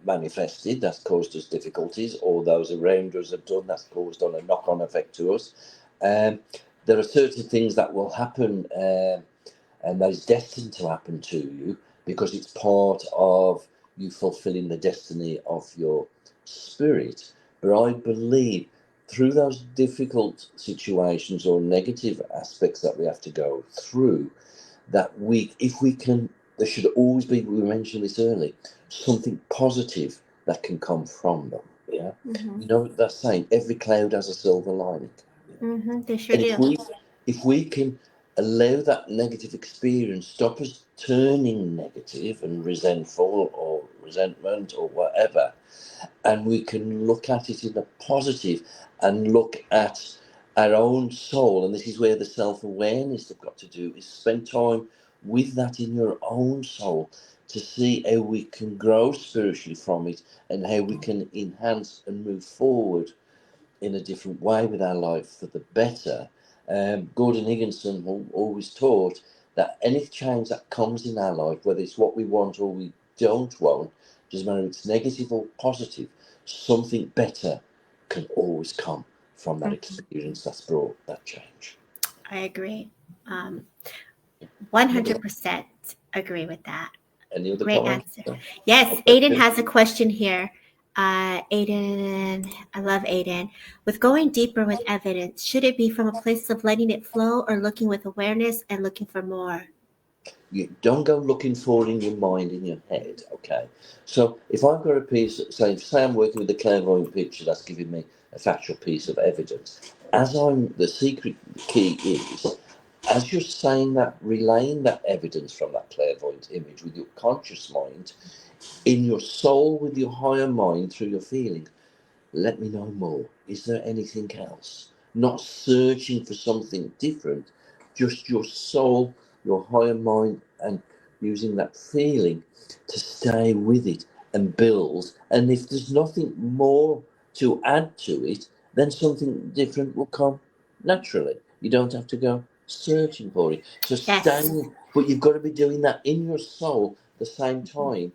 manifested, that's caused us difficulties, or those around us have done, that's caused on a knock-on effect to us. There are certain things that will happen, and that is destined to happen to you because it's part of you fulfilling the destiny of your spirit. But I believe through those difficult situations or negative aspects that we have to go through, that if we can, there should always be, we mentioned this earlier, something positive that can come from them. Yeah. Mm-hmm. You know, that's saying every cloud has a silver lining. Mm-hmm. They sure And do. if we can allow that negative experience, stop us turning negative and resentful or resentment or whatever, and we can look at it in a positive and look at our own soul, and this is where the self-awareness they've got to do, is spend time with that in your own soul to see how we can grow spiritually from it and how we can enhance and move forward in a different way with our life for the better. Gordon Higginson always taught that any change that comes in our life, whether it's what we want or we don't want, doesn't matter if it's negative or positive, something better can always come from that experience that's brought that change. I agree. 100% agree with that. Any other Great comments? answer. Yes, Aiden has a question here. Aiden, I love Aiden. With going deeper with evidence, should it be from a place of letting it flow or looking with awareness and looking for more? You don't go looking for it in your mind, in your head, okay? So if I've got a piece, say I'm working with a clairvoyant picture that's giving me a factual piece of evidence, the secret key is, as you're saying that, relaying that evidence from that clairvoyant image with your conscious mind, in your soul with your higher mind through your feeling, let me know more. Is there anything else? Not searching for something different, just your soul, your higher mind, and using that feeling to stay with it and build. And if there's nothing more to add to it, then something different will come naturally. You don't have to go searching for it. So Yes. but you've got to be doing that in your soul at the same time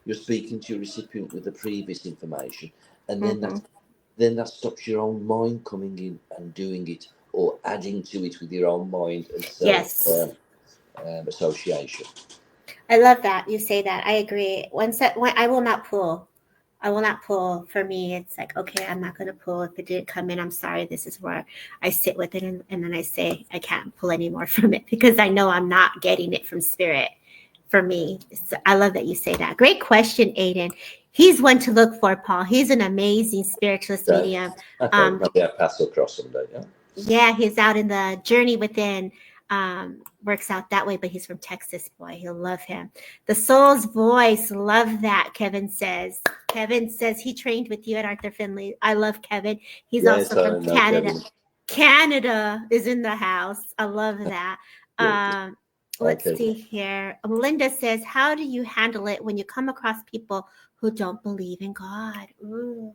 you're speaking to your recipient with the previous information, and then that stops your own mind coming in and doing it or adding to it with your own mind and self Yes. association. I love that you say that. I agree. When I will not pull. I will not pull. For me, it's like, okay, I'm not going to pull. If it didn't come in, I'm sorry. This is where I sit with it. And then I say, I can't pull any more from it because I know I'm not getting it from spirit for me. So I love that you say that. Great question, Aiden. He's one to look for, Paul. He's an amazing spiritualist So, medium. okay, maybe I'll pass across someday. Yeah. Yeah, he's out in the journey within. Works out that way, but he's from Texas, boy. He'll love him. The soul's voice, love that, Kevin says. Kevin says he trained with you at Arthur Finley. I love Kevin. He's Yes, also I from know, Canada. Kevin. Canada is in the house. I love that. Good. Let's Okay. see here. Melinda says, how do you handle it when you come across people who don't believe in God? Ooh.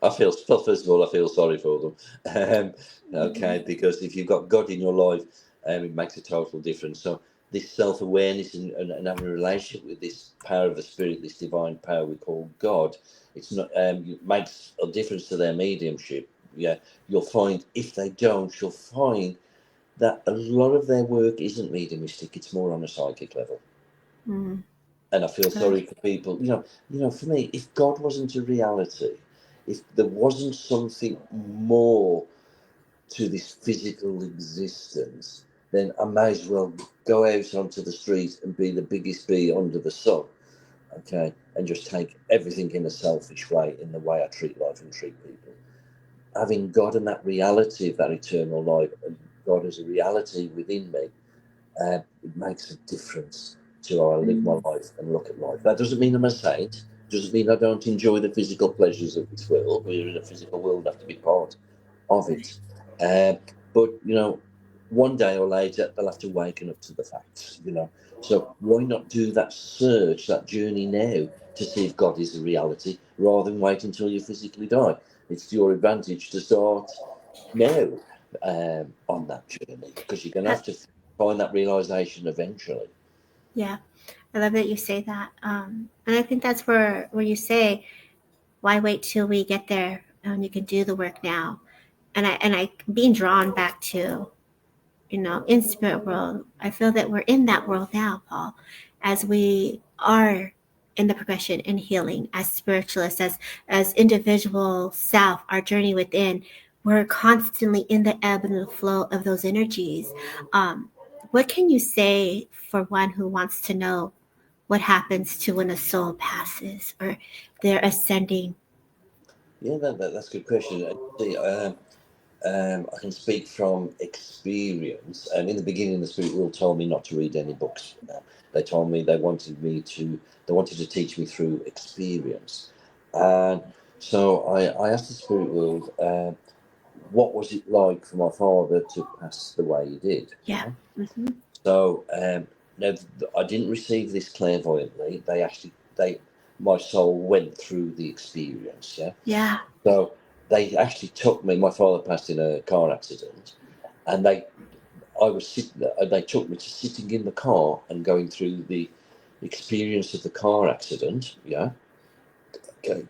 First of all, I feel sorry for them. Okay, because if you've got God in your life, it makes a total difference. So this self-awareness and having a relationship with this power of the spirit, this divine power we call God, it's not it makes a difference to their mediumship. Yeah, you'll find if they don't, you'll find that a lot of their work isn't mediumistic; it's more on a psychic level. Mm. And I feel sorry for people. For me, if God wasn't a reality, if there wasn't something more to this physical existence, then I may as well go out onto the street and be the biggest bee under the sun, okay, and just take everything in a selfish way, in the way I treat life and treat people. Having God and that reality of that eternal life, and God as a reality within me, it makes a difference to how I live my life and look at life. That doesn't mean I'm a saint. Doesn't mean I don't enjoy the physical pleasures of this world. We're in a physical world, have to be part of it. But one day or later they'll have to waken up to the facts. So why not do that search, that journey now, to see if God is a reality, rather than wait until you physically die? It's to your advantage to start now on that journey, because you're going to have to find that realization eventually. Yeah. I love that you say that. And I think that's where you say, why wait till we get there? You can do the work now. And I being drawn back to, in spirit world, I feel that we're in that world now, Paul, as we are in the progression and healing as spiritualists, as individual self, our journey within. We're constantly in the ebb and the flow of those energies. What can you say for one who wants to know what happens to when a soul passes or they're ascending? Yeah, that's a good question. See, I can speak from experience. And in the beginning, the spirit world told me not to read any books. They told me they wanted to teach me through experience. And so I asked the spirit world, what was it like for my father to pass the way he did? Yeah. Mm-hmm. So no, I didn't receive this clairvoyantly. My soul went through the experience. Yeah. Yeah. So they actually took me. My father passed in a car accident, and I was sitting there, and they took me to sitting in the car and going through the experience of the car accident. Yeah. Okay.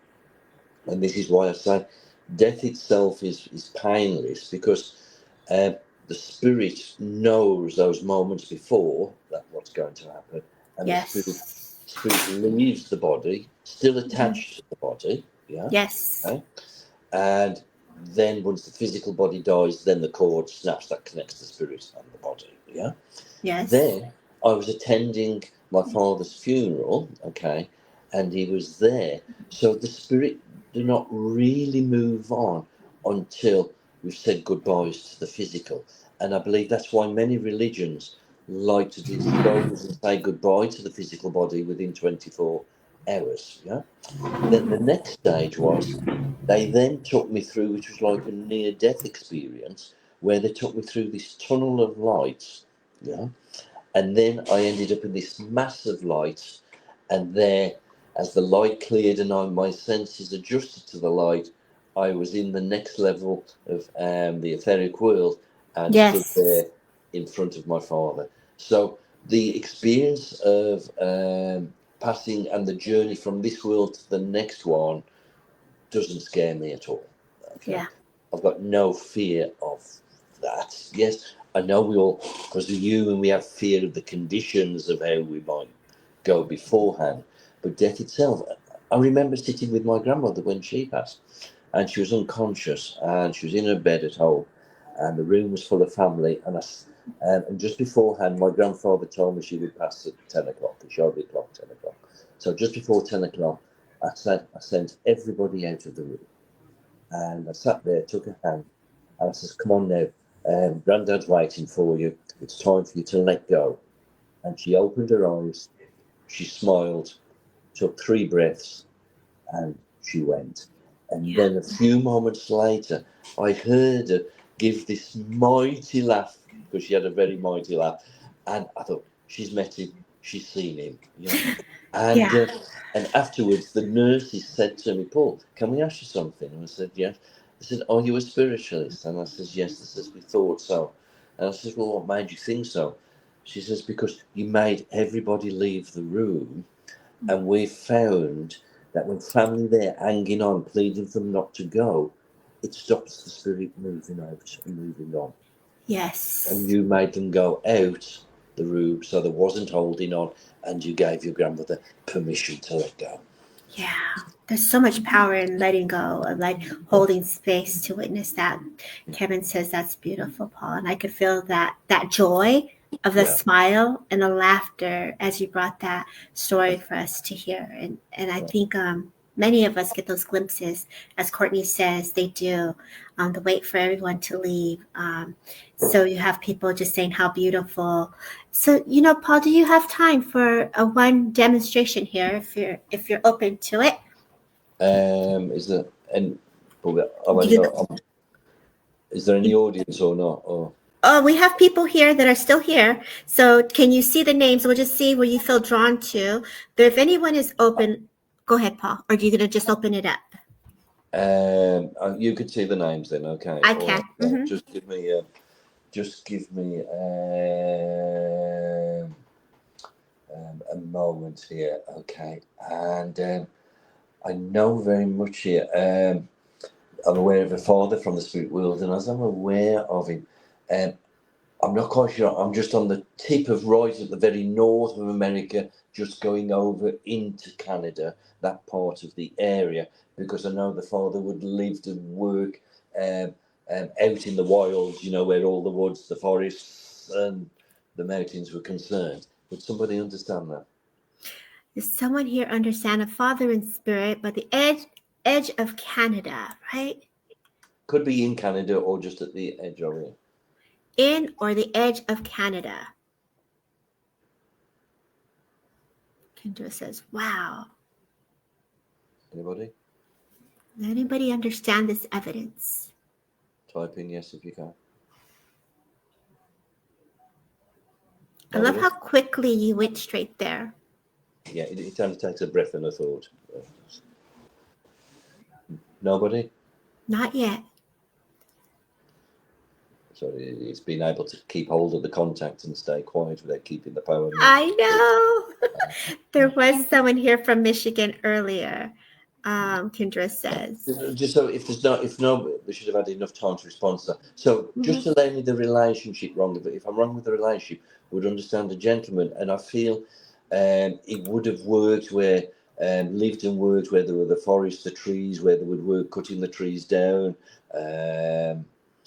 And this is why I say death itself is painless, because um, the spirit knows those moments before that what's going to happen, and the Yes. spirit leaves the body, still Mhm. attached to the body. Yeah. Yes. Okay. And then once the physical body dies, then the cord snaps that connects the spirit and the body. Yeah. Yes. Then I was attending my father's funeral, okay, and he was there. So the spirit do not really move on until we've said goodbyes to the physical. And I believe that's why many religions like to dispose and say goodbye to the physical body within 24 hours. Yeah. Then the next stage was they then took me through, which was like a near death experience, where they took me through this tunnel of lights. Yeah. And then I ended up in this massive light, and there, as the light cleared and my senses adjusted to the light, I was in the next level of the etheric world and stood Yes. there in front of my father. So the experience of passing and the journey from this world to the next one doesn't scare me at all. Okay, Yeah. I've got no fear of that. Yes, I know we all, because of you, and we have fear of the conditions of how we might go beforehand. But death itself, I remember sitting with my grandmother when she passed, and she was unconscious, and she was in her bed at home, and the room was full of family, and just beforehand, my grandfather told me she would pass at 10 o'clock. It showed the clock 10 o'clock. So just before 10 o'clock, I sent everybody out of the room, and I sat there, took her hand, and I says, "Come on now, Granddad's waiting for you. It's time for you to let go." And she opened her eyes, she smiled, took 3 breaths, and she went. And Yeah. then a few moments later, I heard her give this mighty laugh, because she had a very mighty laugh, and I thought, she's met him, she's seen him, yeah. And Yeah. and afterwards, the nurses said to me, "Paul, can we ask you something?" And I said, "Yes." They said, "Are you a spiritualist?" And I says, "Yes." They says, "We thought so." And I says, "Well, what made you think so?" She says, "Because you made everybody leave the room, and we found that when family there hanging on, pleading for them not to go, it stops the spirit moving out and moving on. And Yes. you made them go out the room, so there wasn't holding on, and you gave your grandmother permission to let go." Yeah. There's so much power in letting go of like holding space to witness that. Kevin says that's beautiful, Paul. And I could feel that joy of the Yeah. smile and the laughter as you brought that story for us to hear. And I think many of us get those glimpses, as Courtney says, they do. The wait for everyone to leave. So you have people just saying how beautiful. So Paul, do you have time for a one demonstration here? If you're open to it. Is there and probably I've only You, got. Is there any audience or not? Or oh, we have people here that are still here. So can you see the names? We'll just see where you feel drawn to. But if anyone is open, go ahead, Paul. Or are you gonna just open it up? you could see the names then. Okay. I All can. right. Mm-hmm. Just give me. Just give me. a moment here. Okay, and I know very much here. I'm aware of a father from the spirit world, and as I'm aware of him, um, I'm not quite sure. I'm just on the tip of right at the very north of America, just going over into Canada, that part of the area, because I know the father would live and work out in the wilds, where all the woods, the forests, and the mountains were concerned. Would somebody understand that? Does someone here understand a father in spirit, but the edge of Canada, right? Could be in Canada or just at the edge of it. In or the edge of Canada. Kendra says, wow. Anybody? Does anybody understand this evidence? Type in yes if you can. I love how quickly you went straight there. Yeah, it only takes a breath and a thought. Nobody? Not yet. So it's been able to keep hold of the contact and stay quiet without keeping the power moving. I know. There was someone here from Michigan earlier. Kendra says. Just so if they should have had enough time to respond to that. So just to lay me the relationship wrong, if I'm wrong with the relationship, would understand the gentleman, and I feel it would have worked where lived and worked where there were the forests, the trees, where they would work cutting the trees down.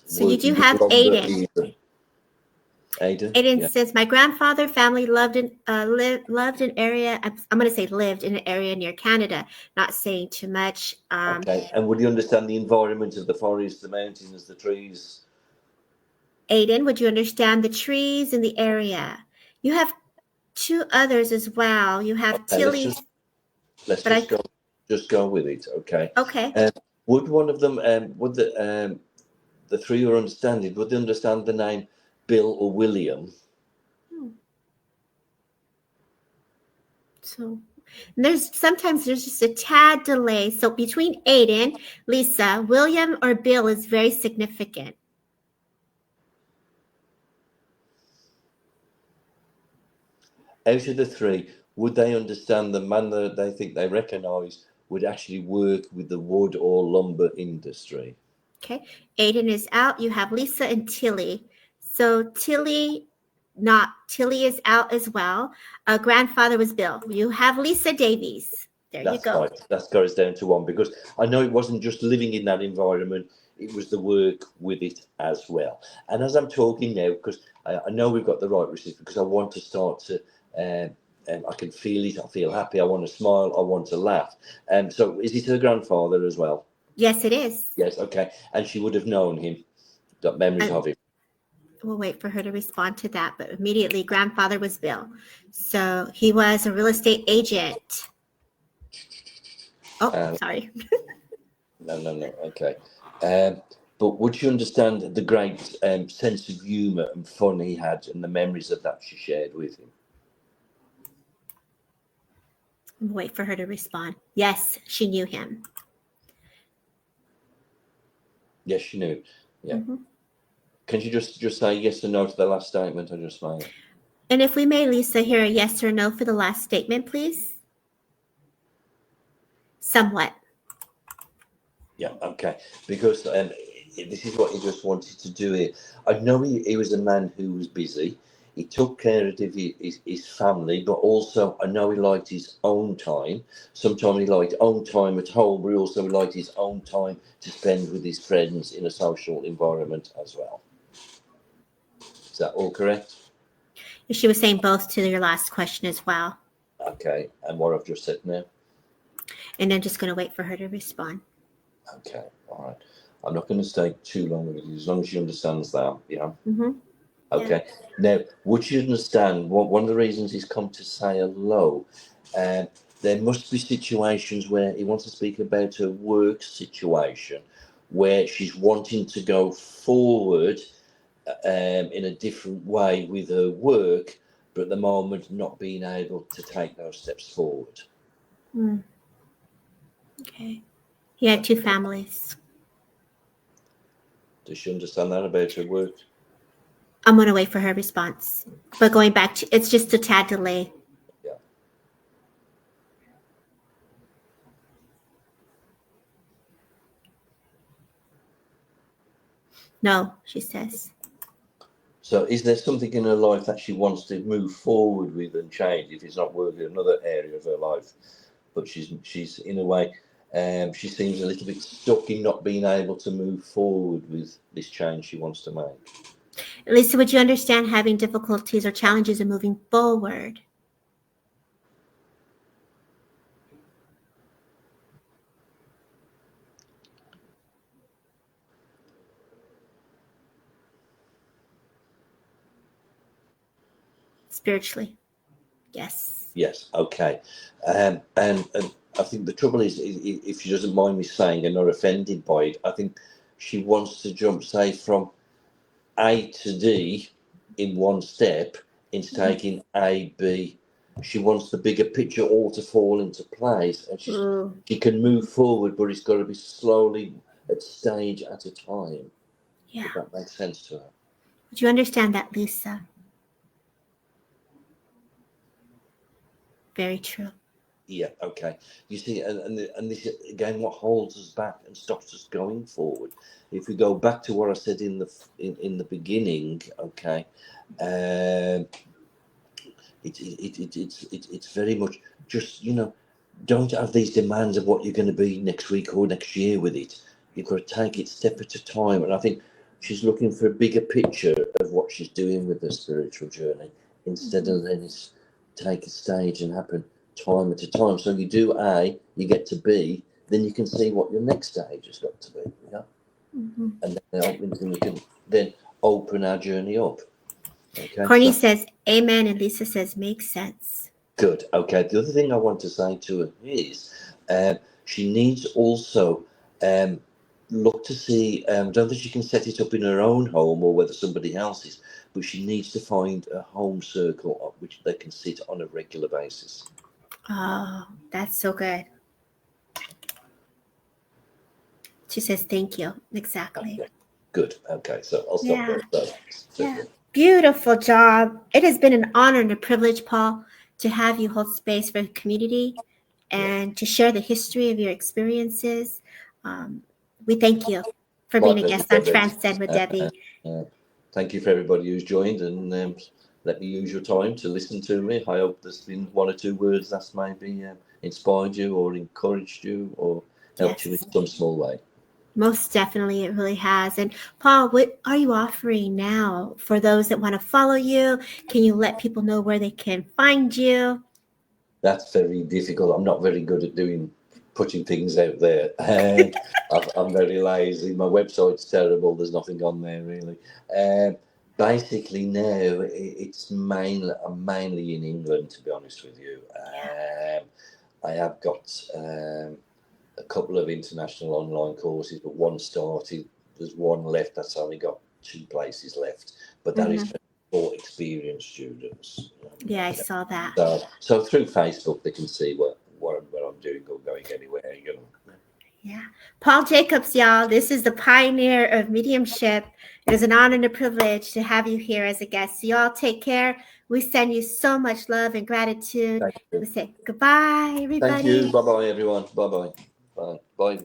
So you do have Aiden. Aiden yeah. says, my grandfather family lived in an area. I'm going to say lived in an area near Canada. Not saying too much. Okay, and would you understand the environment of the forest, the mountains, the trees? Aiden, would you understand the trees in the area? You have two others as well. You have Tilly. Let's just go with it. Okay. Okay. Would one of them? Would the three who are understanding? Would they understand the name Bill or William? So sometimes there's just a tad delay. So between Aiden, Lisa, William, or Bill is very significant. Out of the three, would they understand the man that they think they recognise would actually work with the wood or lumber industry? Okay. Aiden is out. You have Lisa and Tilly. So Tilly is out as well. Grandfather was Bill. You have Lisa Davies. You go. Right. That goes down to one, because I know it wasn't just living in that environment, it was the work with it as well. And as I'm talking now, because I know we've got the right receipt, because I want to start to, I can feel it, I feel happy, I want to smile, I want to laugh. So is it her grandfather as well? Yes, it is. Yes, okay. And she would have known him, got memories of him. We'll wait for her to respond to that, but immediately grandfather was Bill. So he was a real estate agent. Oh, sorry. No, okay. But would you understand the great sense of humour and fun he had and the memories of that she shared with him? Wait for her to respond. Yes, she knew him. Yes, she knew. Yeah. Can you just say yes or no to the last statement I just made? And if we may, Lisa, hear a yes or no for the last statement, please. Somewhat. Yeah, okay. Because this is what he just wanted to do here. I know he was a man who was busy. He took care of his family, but also I know he liked his own time. Sometimes he liked own time at home, but he also liked his own time to spend with his friends in a social environment as well. Is that all correct? She was saying both to your last question as well. Okay, and what I've just said now? And I'm just going to wait for her to respond. Okay, all right. I'm not going to stay too long with it, as long as she understands that, yeah? Okay. Yeah. Now, would you understand one of the reasons he's come to say hello? There must be situations where he wants to speak about her work situation, where she's wanting to go forward in a different way with her work, but at the moment not being able to take those steps forward. Okay. He had two families. Does she understand that about her work? I'm going to wait for her response. But going back to, it's just a tad delay. No, she says. So is there something in her life that she wants to move forward with and change if it's not working in another area of her life? But she's in a way, she seems a little bit stuck in not being able to move forward with this change she wants to make. Lisa, would you understand having difficulties or challenges in moving forward? Spiritually, yes. Yes, okay. And I think the trouble is, if she doesn't mind me saying and not offended by it, I think she wants to jump, say, from A to D in one step into taking A, B. She wants the bigger picture all to fall into place, and she can move forward, but it's got to be slowly, at stage at a time. Yeah. If that makes sense to her. Would you understand that, Lisa? Very true. Yeah, okay. You see, and this is, again, what holds us back and stops us going forward. If we go back to what I said in the beginning, okay, it's very much just, don't have these demands of what you're going to be next week or next year with it. You've got to take it step at a time, and I think she's looking for a bigger picture of what she's doing with her spiritual journey instead of then it's take a stage and happen time at a time. So you do A, you get to B, then you can see what your next stage has got to be, and then we can then open our journey up. Okay. Courtney says, amen, and Lisa says, makes sense. Good. Okay. The other thing I want to say to her is she needs also look to see, don't think she can set it up in her own home or whether somebody else's, but she needs to find a home circle of which they can sit on a regular basis. Oh, that's so good. She says, thank you. Exactly. Okay. Good. Okay. So I'll stop there. Yeah. Beautiful job. It has been an honor and a privilege, Paul, to have you hold space for the community and to share the history of your experiences. We thank you for being a guest on Transcend with Debbie. Thank you for everybody who's joined, and let me use your time to listen to me. I hope there's been one or two words that's maybe inspired you or encouraged you or helped you in some small way. Most definitely, it really has. And Paul, what are you offering now for those that want to follow you? Can you let people know where they can find you? That's very difficult. I'm not very good at putting things out there. I'm very lazy. My website's terrible. There's nothing on there really. Basically now I'm mainly in England, to be honest with you. I have got a couple of international online courses, but one started. There's one left. That's only got 2 places left, but that is for experienced students. Yeah, I saw that. So through Facebook, they can see what I'm doing or going anywhere. Yeah. Paul Jacobs, y'all. This is the pioneer of mediumship. It is an honor and a privilege to have you here as a guest. So y'all take care. We send you so much love and gratitude. We say goodbye, everybody. Thank you. Bye-bye, everyone. Bye-bye. Bye. Bye.